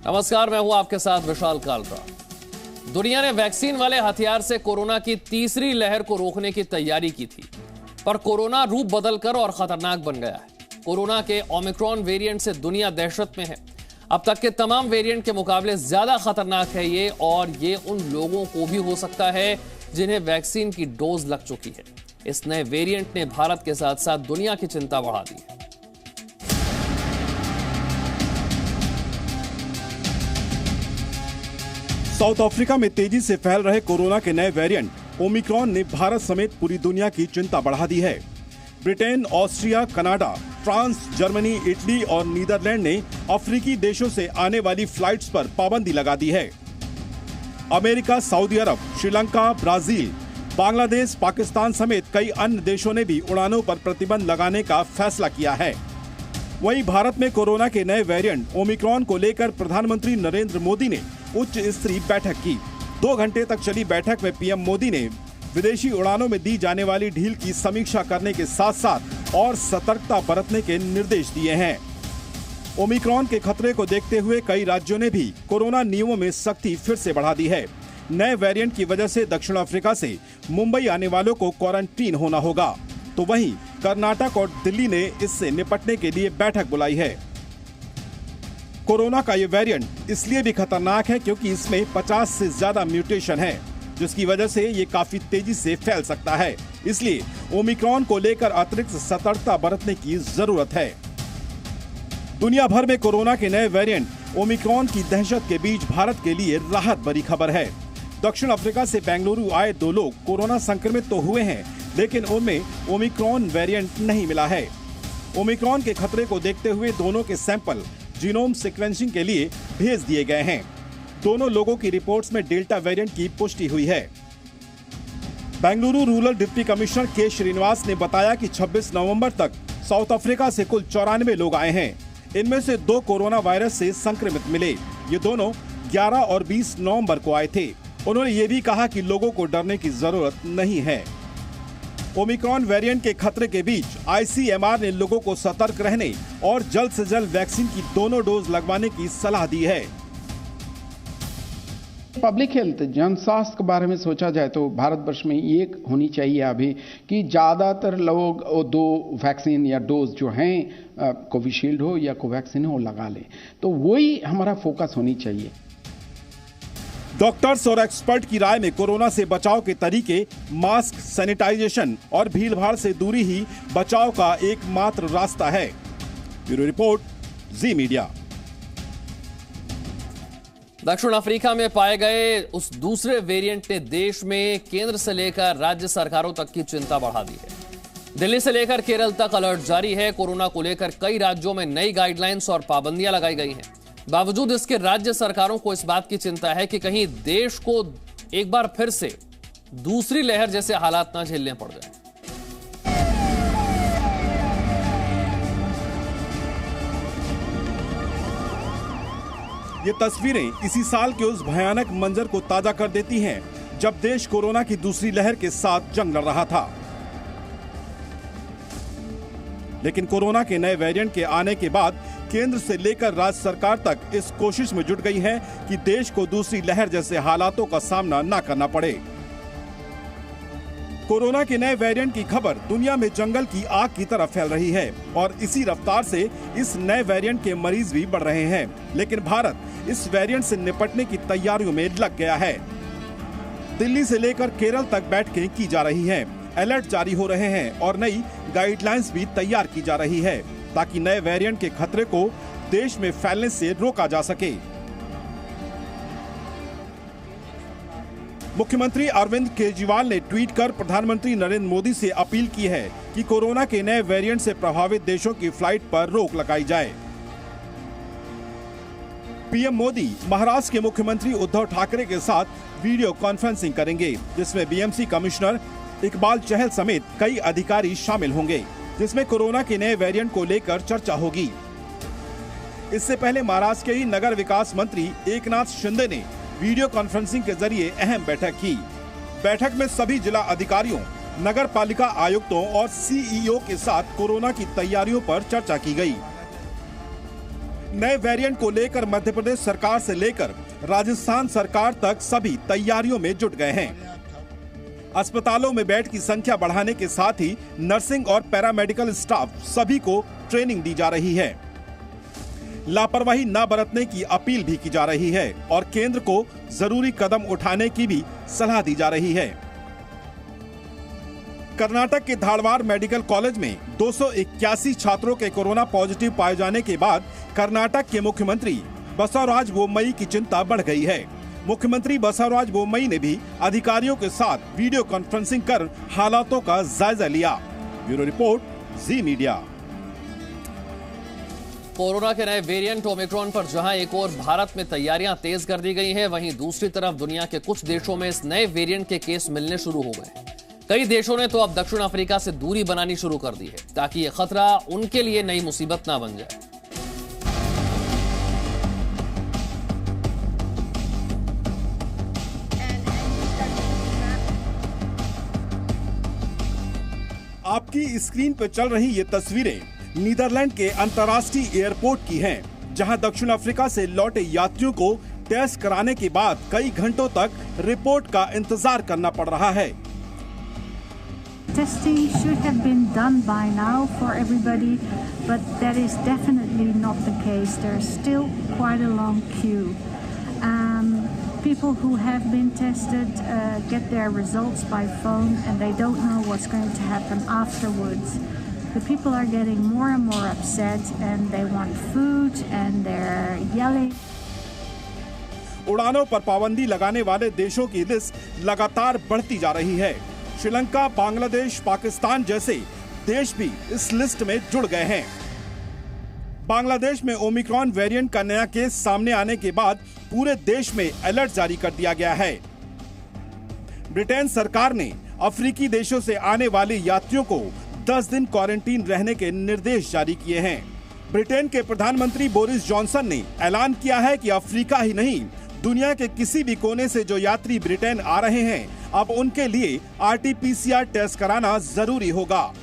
नमस्कार, मैं हूं आपके साथ विशाल कालरा। दुनिया ने वैक्सीन वाले हथियार से कोरोना की तीसरी लहर को रोकने की तैयारी की थी, पर कोरोना रूप बदलकर और खतरनाक बन गया है। कोरोना के ओमिक्रॉन वेरिएंट से दुनिया दहशत में है। अब तक के तमाम वेरिएंट के मुकाबले ज्यादा खतरनाक है ये, और ये उन लोगों को भी हो सकता है जिन्हें वैक्सीन की डोज लग चुकी है। इस नए वेरिएंट ने भारत के साथ साथ दुनिया की चिंता बढ़ा दी है। साउथ अफ्रीका में तेजी से फैल रहे कोरोना के नए वेरिएंट ओमिक्रॉन ने भारत समेत पूरी दुनिया की चिंता बढ़ा दी है। Britain, Austria, Canada, France, Germany, Italy और नीदरलैंड ने अफ्रीकी देशों से आने वाली फ्लाइट्स पर पाबंदी लगा दी है। अमेरिका, सऊदी अरब, श्रीलंका, ब्राजील, बांग्लादेश, पाकिस्तान समेत कई अन्य देशों ने भी उड़ानों पर प्रतिबंध लगाने का फैसला किया है। वहीं भारत में कोरोना के नए वेरिएंट ओमिक्रॉन को लेकर प्रधानमंत्री नरेंद्र मोदी ने उच्च स्तरीय बैठक की। 2 घंटे तक चली बैठक में पीएम मोदी ने विदेशी उड़ानों में दी जाने वाली ढील की समीक्षा करने के साथ साथ और सतर्कता बरतने के निर्देश दिए हैं। ओमिक्रॉन के खतरे को देखते हुए कई राज्यों ने भी कोरोना नियमों में सख्ती फिर से बढ़ा दी है। नए वेरिएंट की वजह से दक्षिण अफ्रीका से मुंबई आने वालों को क्वारंटीन होना होगा, तो वहीं कर्नाटक और दिल्ली ने इससे निपटने के लिए बैठक बुलाई है। कोरोना का ये वेरिएंट इसलिए भी खतरनाक है क्योंकि इसमें 50 से ज्यादा म्यूटेशन है, जिसकी वजह से ये काफी तेजी से फैल सकता है। इसलिए ओमिक्रॉन को लेकर अतिरिक्त सतर्कता बरतने की जरूरत है। दुनिया भर में कोरोना के नए वेरिएंट ओमिक्रॉन की दहशत के बीच भारत के लिए राहत भरी खबर है। दक्षिण अफ्रीका से बेंगलुरु आए 2 लोग कोरोना संक्रमित तो हुए हैं, लेकिन उनमें ओमिक्रॉन वेरिएंट नहीं मिला है। ओमिक्रॉन के खतरे को देखते हुए दोनों के सैंपल जीनोम सीक्वेंसिंग के लिए भेज दिए गए हैं। दोनों लोगों की रिपोर्ट्स में डेल्टा वेरिएंट की पुष्टि हुई है। बेंगलुरु रूरल डिप्टी कमिश्नर के श्रीनिवास ने बताया कि 26 नवंबर तक साउथ अफ्रीका से कुल 94 लोग आए हैं। इनमें से 2 कोरोना वायरस से संक्रमित मिले। ये दोनों 11 और 20 नवंबर को आए थे। उन्होंने ये भी कहा कि लोगों को डरने की जरूरत नहीं है। ओमिक्रॉन वेरिएंट के खतरे के बीच आईसीएमआर ने लोगों को सतर्क रहने और जल्द से जल्द वैक्सीन की दोनों डोज लगवाने की सलाह दी है। पब्लिक हेल्थ, जन स्वास्थ्य के बारे में सोचा जाए तो भारतवर्ष में ये होनी चाहिए अभी कि ज़्यादातर लोग 2 वैक्सीन या डोज जो हैं कोविशील्ड हो या कोवैक्सीन हो लगा लें, तो वही हमारा फोकस होनी चाहिए। डॉक्टर्स और एक्सपर्ट की राय में कोरोना से बचाव के तरीके मास्क, सैनिटाइजेशन और भीड़भाड़ से दूरी ही बचाव का एकमात्र रास्ता है। ब्यूरो रिपोर्ट, जी मीडिया। दक्षिण अफ्रीका में पाए गए उस दूसरे वेरिएंट ने देश में केंद्र से लेकर राज्य सरकारों तक की चिंता बढ़ा दी है। दिल्ली से लेकर केरल तक अलर्ट जारी है। कोरोना को लेकर कई राज्यों में नई गाइडलाइंस और पाबंदियां लगाई गई हैं। बावजूद इसके राज्य सरकारों को इस बात की चिंता है कि कहीं देश को एक बार फिर से दूसरी लहर जैसे हालात ना झेलने पड़ जाए। ये तस्वीरें इसी साल के उस भयानक मंजर को ताजा कर देती हैं, जब देश कोरोना की दूसरी लहर के साथ जंग लड़ रहा था। लेकिन कोरोना के नए वेरिएंट के आने के बाद केंद्र से लेकर राज्य सरकार तक इस कोशिश में जुट गई है कि देश को दूसरी लहर जैसे हालातों का सामना न करना पड़े। कोरोना के नए वेरिएंट की खबर दुनिया में जंगल की आग की तरह फैल रही है और इसी रफ्तार से इस नए वेरिएंट के मरीज भी बढ़ रहे हैं। लेकिन भारत इस वेरिएंट से निपटने की तैयारियों में लग गया है। दिल्ली से लेकर केरल तक बैठकें की जा रही हैं, अलर्ट जारी हो रहे हैं और नई गाइडलाइंस भी तैयार की जा रही है, ताकि नए वेरिएंट के खतरे को देश में फैलने से रोका जा सके। मुख्यमंत्री अरविंद केजरीवाल ने ट्वीट कर प्रधानमंत्री नरेंद्र मोदी से अपील की है कि कोरोना के नए वेरिएंट से प्रभावित देशों की फ्लाइट पर रोक लगाई जाए। पीएम मोदी महाराष्ट्र के मुख्यमंत्री उद्धव ठाकरे के साथ वीडियो कॉन्फ्रेंसिंग करेंगे, जिसमें बीएमसी कमिश्नर इकबाल चहल समेत कई अधिकारी शामिल होंगे, जिसमें कोरोना के नए वेरिएंट को लेकर चर्चा होगी। इससे पहले महाराष्ट्र के ही नगर विकास मंत्री एकनाथ शिंदे ने वीडियो कॉन्फ्रेंसिंग के जरिए अहम बैठक की। बैठक में सभी जिला अधिकारियों, नगर पालिका आयुक्तों और सीईओ के साथ कोरोना की तैयारियों पर चर्चा की गई। नए वेरिएंट को लेकर मध्य प्रदेश सरकार से लेकर राजस्थान सरकार तक सभी तैयारियों में जुट गए हैं। अस्पतालों में बेड की संख्या बढ़ाने के साथ ही नर्सिंग और पैरामेडिकल स्टाफ सभी को ट्रेनिंग दी जा रही है। लापरवाही न बरतने की अपील भी की जा रही है और केंद्र को जरूरी कदम उठाने की भी सलाह दी जा रही है। कर्नाटक के धारवाड़ मेडिकल कॉलेज में 281 छात्रों के कोरोना पॉजिटिव पाए जाने के बाद कर्नाटक के मुख्यमंत्री बसवराज बोम्मई की चिंता बढ़ गई है। मुख्यमंत्री बसवराज बोम्मई ने भी अधिकारियों के साथ वीडियो कॉन्फ्रेंसिंग कर हालातों का जायजा लिया। ब्यूरो रिपोर्ट, जी मीडिया। कोरोना के नए वेरिएंट ओमिक्रॉन पर जहां एक और भारत में तैयारियां तेज कर दी गई हैं, वहीं दूसरी तरफ दुनिया के कुछ देशों में इस नए वेरिएंट के केस मिलने शुरू हो गए। कई देशों ने तो अब दक्षिण अफ्रीका से दूरी बनानी शुरू कर दी है ताकि यह खतरा उनके लिए नई मुसीबत ना बन जाए। आपकी स्क्रीन पर चल रही ये तस्वीरें नीदरलैंड के अंतर्राष्ट्रीय एयरपोर्ट की हैं, जहां दक्षिण अफ्रीका से लौटे यात्रियों को टेस्ट कराने के बाद कई घंटों तक रिपोर्ट का इंतजार करना पड़ रहा है। Testing should have been done by now for everybody, but that is definitely not the case. There's still quite a long queue. People who have been tested get their results by phone and they don't know what's going to happen afterwards. The people are getting more and more upset and they want food and they're yelling. उड़ानों पर पाबंदी लगाने वाले देशों की list लगातार बढ़ती जा रही है। श्रीलंका, बांग्लादेश, पाकिस्तान जैसे देश भी इस लिस्ट में जुड़ गए हैं। बांग्लादेश में ओमिक्रॉन वेरिएंट का नया केस सामने आने के बाद पूरे देश में अलर्ट जारी कर दिया गया है। ब्रिटेन सरकार ने अफ्रीकी देशों से आने वाले यात्रियों को 10 दिन क्वारंटीन रहने के निर्देश जारी किए हैं। ब्रिटेन के प्रधानमंत्री बोरिस जॉनसन ने ऐलान किया है कि अफ्रीका ही नहीं, दुनिया के किसी भी कोने से जो यात्री ब्रिटेन आ रहे हैं, अब उनके लिए RT-PCR टेस्ट कराना जरूरी होगा।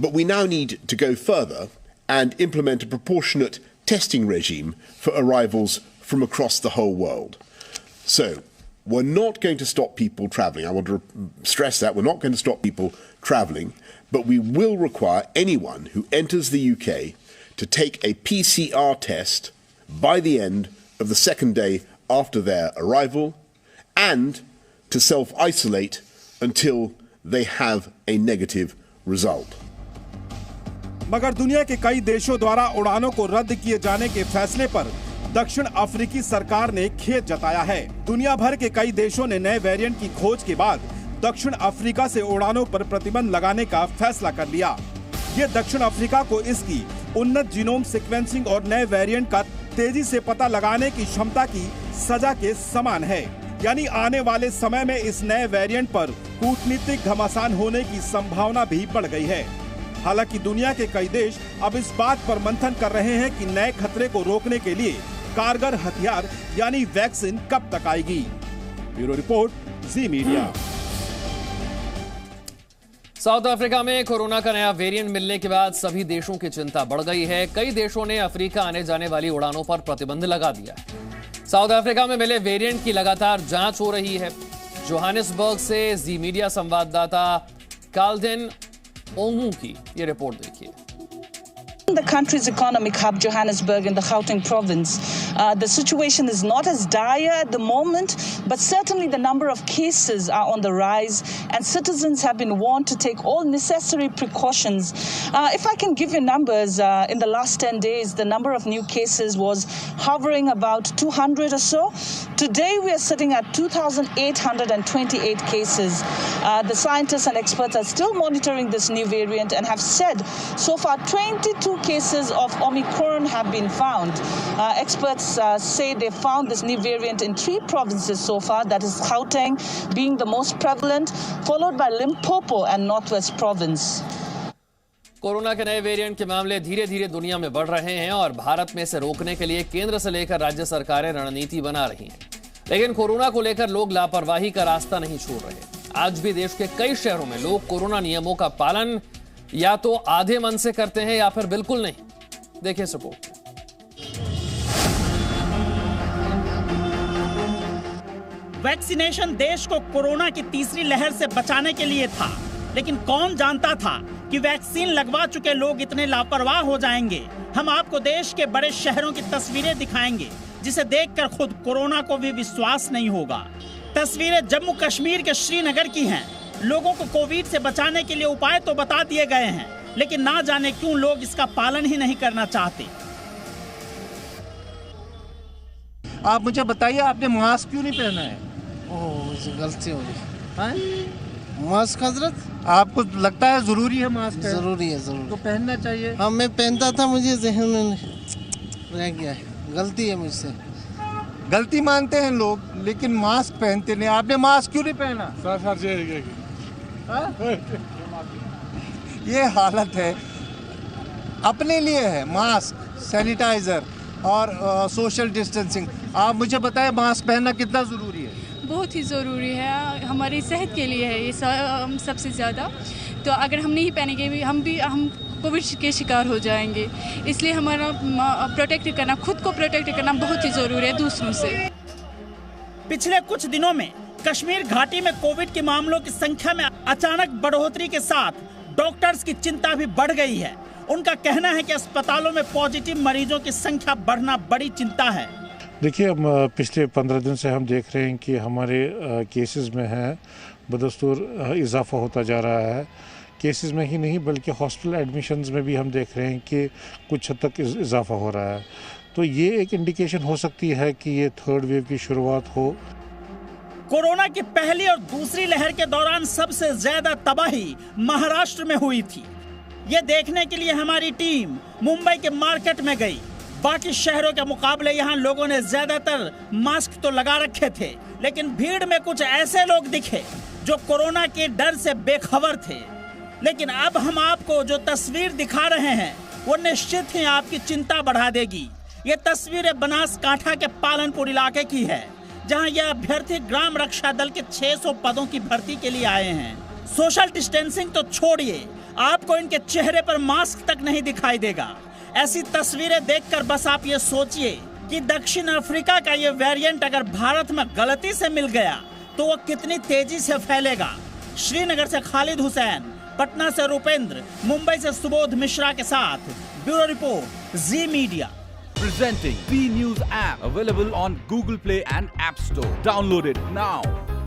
But we now need to go further and implement a proportionate testing regime for arrivals from across the whole world. So, we're not going to stop people travelling. I want to stress that. We're not going to stop people travelling, but we will require anyone who enters the UK to take a PCR test by the end of the second day after their arrival and to self-isolate until they have a negative result. मगर दुनिया के कई देशों द्वारा उड़ानों को रद्द किए जाने के फैसले पर दक्षिण अफ्रीकी सरकार ने खेद जताया है। दुनिया भर के कई देशों ने नए वेरिएंट की खोज के बाद दक्षिण अफ्रीका से उड़ानों पर प्रतिबंध लगाने का फैसला कर लिया। ये दक्षिण अफ्रीका को इसकी उन्नत जीनोम सीक्वेंसिंग और नए वेरिएंट का तेजी से पता लगाने की क्षमता की सजा के समान है। यानी आने वाले समय में इस नए वेरिएंट पर कूटनीतिक घमासान होने की संभावना भी बढ़ गई है। हालांकि दुनिया के कई देश अब इस बात पर मंथन कर रहे हैं कि नए खतरे को रोकने के लिए कारगर हथियार यानी वैक्सीन कब तक आएगी। ब्यूरो रिपोर्ट, जी मीडिया। साउथ अफ्रीका में कोरोना का नया वेरिएंट मिलने के बाद सभी देशों की चिंता बढ़ गई है। कई देशों ने अफ्रीका आने जाने वाली उड़ानों पर प्रतिबंध लगा दिया है। साउथ अफ्रीका में मिले वेरिएंट की लगातार जांच हो रही है। जोहानिसबर्ग से जी मीडिया संवाददाता काल्डेन ओंगू की ये रिपोर्ट देखिए। The country's economic hub, Johannesburg, in the Gauteng province. The situation is not as dire at the moment, but certainly the number of cases are on the rise, and citizens have been warned to take all necessary precautions. If I can give you numbers, in the last 10 days, the number of new cases was hovering about 200 or so. Today, we are sitting at 2,828 cases. The scientists and experts are still monitoring this new variant and have said so far 22 cases of Omicron have been found. Experts say they found this new variant in 3 provinces so far, that is Gauteng being the most prevalent, followed by Limpopo and Northwest Province. Corona के नए variant के मामले धीरे धीरे दुनिया में बढ़ रहे हैं और भारत में इसे रोकने के लिए केंद्र से लेकर राज्य सरकारें रणनीति बना रही हैं। लेकिन कोरोना को लेकर लोग लापरवाही का रास्ता नहीं छोड़ रहे। आज भी देश के कई शहरों में लोग कोरोना नियमों का पालन या तो आधे मन से करते हैं या फिर बिल्कुल नहीं। देखिए रिपोर्ट। वैक्सीनेशन देश को कोरोना की तीसरी लहर से बचाने के लिए था, लेकिन कौन जानता था कि वैक्सीन लगवा चुके लोग इतने लापरवाह हो जाएंगे। हम आपको देश के बड़े शहरों की तस्वीरें दिखाएंगे, जिसे देखकर खुद कोरोना को भी विश्वास नहीं होगा। तस्वीरें जम्मू कश्मीर के श्रीनगर की हैं। लोगों को कोविड से बचाने के लिए उपाय तो बता दिए गए हैं, लेकिन ना जाने क्यों लोग इसका पालन ही नहीं करना चाहते। आप मुझे बताइए, आपने मास्क क्यों नहीं पहना है? ओह, गलती हो गई। मास्क हजरत, आपको लगता है जरूरी है मास्क? जरूरी है, जरूरी तो पहनना चाहिए। हाँ, मैं पहनता था, मुझे जहन में रह गया है, गलती है मुझसे। गलती मानते हैं लोग, लेकिन मास्क पहनते नहीं। आपने मास्क क्यों नहीं पहना? ये हालत है। अपने लिए है मास्क, सैनिटाइजर और सोशल डिस्टेंसिंग। आप मुझे बताएं, मास्क पहनना कितना ज़रूरी है? बहुत ही ज़रूरी है, हमारी सेहत के लिए है ये सबसे ज़्यादा। तो अगर हम नहीं पहनेंगे हम कोविड के शिकार हो जाएंगे। इसलिए हमारा प्रोटेक्ट करना, खुद को प्रोटेक्ट करना बहुत ही ज़रूरी है दूसरों से। पिछले कुछ दिनों में कश्मीर घाटी में कोविड के मामलों की संख्या में अचानक बढ़ोतरी के साथ डॉक्टर्स की चिंता भी बढ़ गई है। उनका कहना है कि अस्पतालों में पॉजिटिव मरीजों की संख्या बढ़ना बड़ी चिंता है। देखिए, हम पिछले 15 दिन से हम देख रहे हैं कि हमारे केसेस में है बदस्तूर इजाफा होता जा रहा है। केसेस में ही नहीं बल्कि हॉस्पिटल एडमिशन्स में भी हम देख रहे हैं कि कुछ हद तक इजाफा हो रहा है। तो ये एक इंडिकेशन हो सकती है कि ये थर्ड वेव की शुरुआत हो। कोरोना की पहली और दूसरी लहर के दौरान सबसे ज्यादा तबाही महाराष्ट्र में हुई थी। ये देखने के लिए हमारी टीम मुंबई के मार्केट में गई। बाकी शहरों के मुकाबले यहाँ लोगों ने ज्यादातर मास्क तो लगा रखे थे, लेकिन भीड़ में कुछ ऐसे लोग दिखे जो कोरोना के डर से बेखबर थे। लेकिन अब हम आपको जो तस्वीर दिखा रहे हैं वो निश्चित ही आपकी चिंता बढ़ा देगी। ये तस्वीरें बनासकांठा के पालनपुर इलाके की है, जहां ये अभ्यर्थी ग्राम रक्षा दल के 600 पदों की भर्ती के लिए आए हैं। सोशल डिस्टेंसिंग तो छोड़िए, आपको इनके चेहरे पर मास्क तक नहीं दिखाई देगा। ऐसी तस्वीरें देखकर बस आप ये सोचिए कि दक्षिण अफ्रीका का ये वेरिएंट अगर भारत में गलती से मिल गया तो वो कितनी तेजी से फैलेगा। श्रीनगर से खालिद हुसैन, पटना से रूपेंद्र, मुंबई से सुबोध मिश्रा के साथ bureau report, ji media. Presenting B News app, available on Google Play and App Store. Download it now.